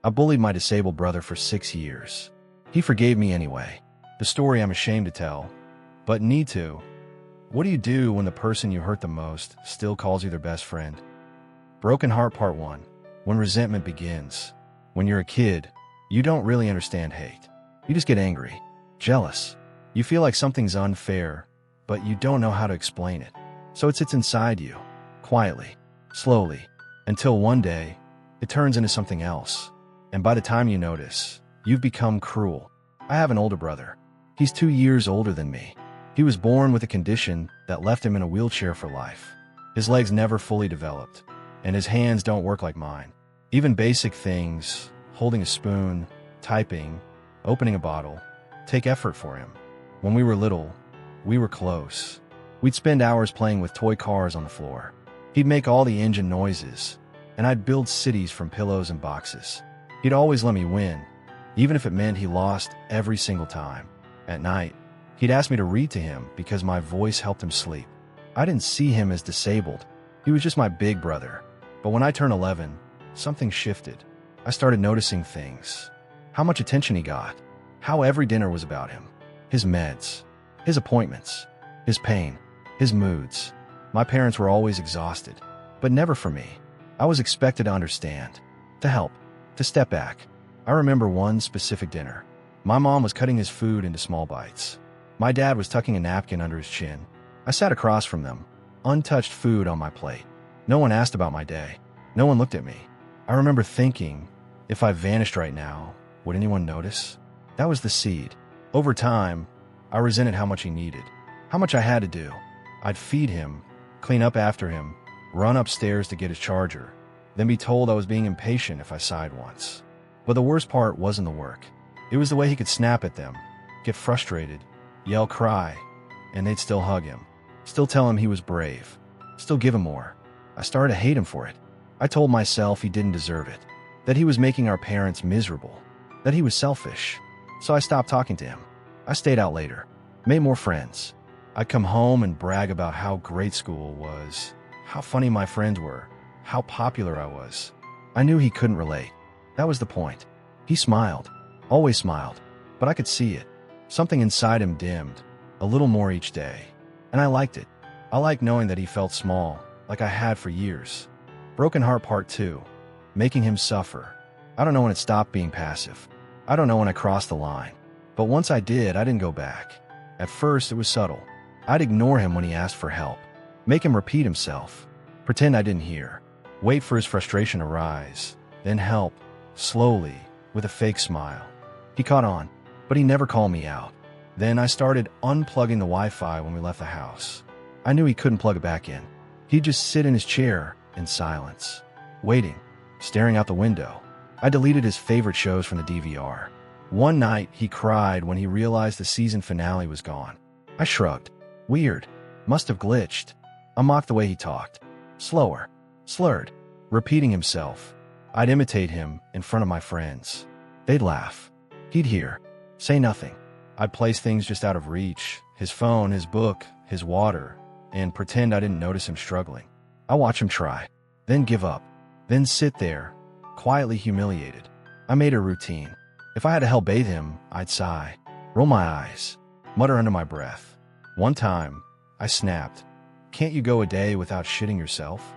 I bullied my disabled brother for 6 years. He forgave me anyway. The story I'm ashamed to tell, but need to. What do you do when the person you hurt the most still calls you their best friend? Broken Heart Part 1. When resentment begins. When you're a kid, you don't really understand hate. You just get angry, jealous. You feel like something's unfair, but you don't know how to explain it. So it sits inside you, quietly, slowly, until one day, it turns into something else. And by the time you notice, you've become cruel. I have an older brother. He's 2 years older than me. He was born with a condition that left him in a wheelchair for life. His legs never fully developed, and his hands don't work like mine. Even basic things, holding a spoon, typing, opening a bottle, take effort for him. When we were little, we were close. We'd spend hours playing with toy cars on the floor. He'd make all the engine noises, and I'd build cities from pillows and boxes. He'd always let me win, even if it meant he lost every single time. At night, he'd ask me to read to him because my voice helped him sleep. I didn't see him as disabled. He was just my big brother. But when I turned 11, something shifted. I started noticing things. How much attention he got. How every dinner was about him. His meds. His appointments. His pain. His moods. My parents were always exhausted, but never for me. I was expected to understand, to help, to step back. I remember one specific dinner. My mom was cutting his food into small bites. My dad was tucking a napkin under his chin. I sat across from them, untouched food on my plate. No one asked about my day. No one looked at me. I remember thinking, if I vanished right now, would anyone notice? That was the seed. Over time, I resented how much he needed, how much I had to do. I'd feed him, clean up after him, run upstairs to get his charger, then be told I was being impatient if I sighed once. But the worst part wasn't the work. It was the way he could snap at them, get frustrated, yell, cry, and they'd still hug him, still tell him he was brave, still give him more. I started to hate him for it. I told myself he didn't deserve it, that he was making our parents miserable, that he was selfish. So I stopped talking to him. I stayed out later, made more friends. I'd come home and brag about how great school was, how funny my friends were, how popular I was. I knew he couldn't relate. That was the point. He smiled, always smiled, but I could see it. Something inside him dimmed, a little more each day. And I liked it. I liked knowing that he felt small, like I had for years. Broken Heart Part 2. Making him suffer. I don't know when it stopped being passive. I don't know when I crossed the line. But once I did, I didn't go back. At first, it was subtle. I'd ignore him when he asked for help. Make him repeat himself. Pretend I didn't hear. Wait for his frustration to rise. Then help, slowly, with a fake smile. He caught on, but he never called me out. Then I started unplugging the Wi-Fi when we left the house. I knew he couldn't plug it back in. He'd just sit in his chair in silence, waiting, staring out the window. I deleted his favorite shows from the DVR. One night, he cried when he realized the season finale was gone. I shrugged. Weird. Must have glitched. I mocked the way he talked. Slower. Slurred. Repeating himself. I'd imitate him in front of my friends. They'd laugh. He'd hear. Say nothing. I'd place things just out of reach. His phone, his book, his water, and pretend I didn't notice him struggling. I watch him try, then give up, then sit there, quietly humiliated. I made a routine. If I had to help bathe him, I'd sigh, roll my eyes, mutter under my breath. One time, I snapped. Can't you go a day without shitting yourself?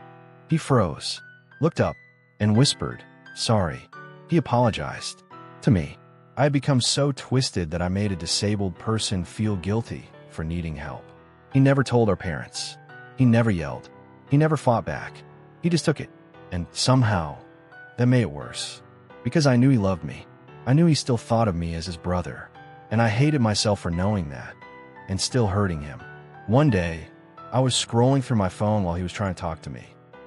He froze, looked up, and whispered, sorry. He apologized. To me, I had become so twisted that I made a disabled person feel guilty for needing help. He never told our parents. He never yelled. He never fought back. He just took it. And somehow, that made it worse. Because I knew he loved me. I knew he still thought of me as his brother. And I hated myself for knowing that and still hurting him. One day, I was scrolling through my phone while he was trying to talk to me.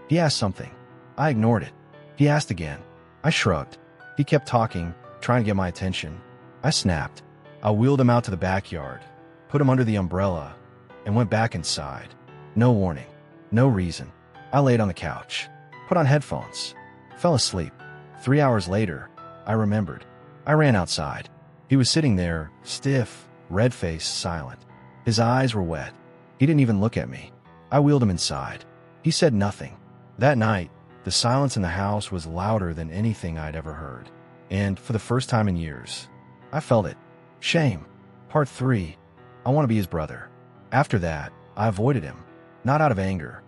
He asked something. I ignored it. He asked again. I shrugged. He kept talking, trying to get my attention. I snapped. I wheeled him out to the backyard, put him under the umbrella, and went back inside. No warning. No reason. I laid on the couch, put on headphones, fell asleep. 3 hours later, I remembered. I ran outside. He was sitting there, stiff, red-faced, silent. His eyes were wet. He didn't even look at me. I wheeled him inside. He said nothing. That night, the silence in the house was louder than anything I'd ever heard. And for the first time in years, I felt it. Shame. Part 3. I want to be his brother. After that, I avoided him. Not out of anger.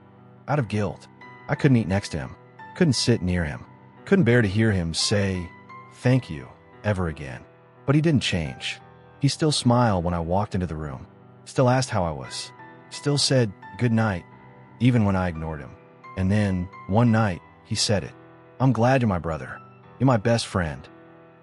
Out of guilt. I couldn't eat next to him. Couldn't sit near him. Couldn't bear to hear him say, "Thank you," ever again. But he didn't change. He still smiled when I walked into the room. Still asked how I was. Still said, "Good night," even when I ignored him. And then, one night, he said it. "I'm glad you're my brother. You're my best friend."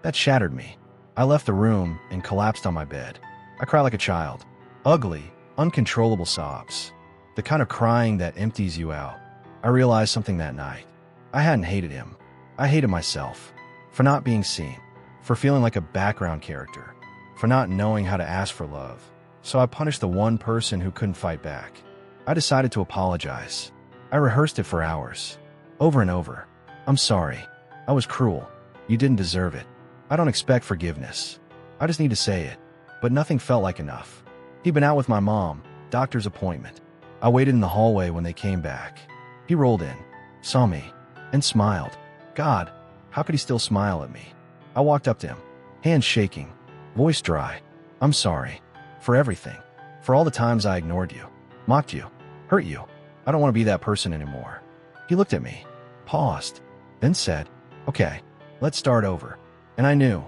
That shattered me. I left the room and collapsed on my bed. I cried like a child. Ugly, uncontrollable sobs. The kind of crying that empties you out. I realized something that night. I hadn't hated him. I hated myself. For not being seen. For feeling like a background character. For not knowing how to ask for love. So I punished the one person who couldn't fight back. I decided to apologize. I rehearsed it for hours. Over and over. "I'm sorry. I was cruel. You didn't deserve it. I don't expect forgiveness. I just need to say it." But nothing felt like enough. He'd been out with my mom, doctor's appointment. I waited in the hallway when they came back. He rolled in, saw me, and smiled. God, how could he still smile at me? I walked up to him, hands shaking, voice dry. "I'm sorry. For everything. For all the times I ignored you, mocked you, hurt you. I don't want to be that person anymore." He looked at me, paused, then said, "Okay, let's start over." And I knew.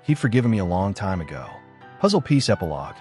He'd forgiven me a long time ago. Puzzle piece epilogue.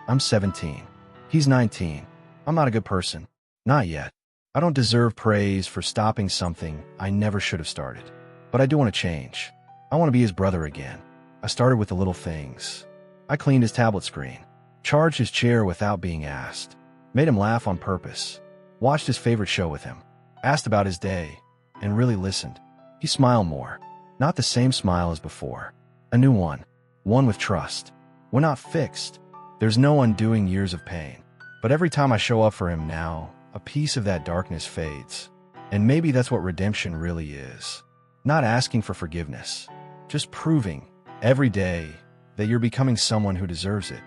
I'm 17. He's 19. I'm not a good person. Not yet. I don't deserve praise for stopping something I never should have started. But I do want to change. I want to be his brother again. I started with the little things. I cleaned his tablet screen. Charged his chair without being asked. Made him laugh on purpose. Watched his favorite show with him. Asked about his day. And really listened. He smiled more. Not the same smile as before. A new one. One with trust. We're not fixed. There's no undoing years of pain. But every time I show up for him now, a piece of that darkness fades. And maybe that's what redemption really is. Not asking for forgiveness. Just proving, every day, that you're becoming someone who deserves it.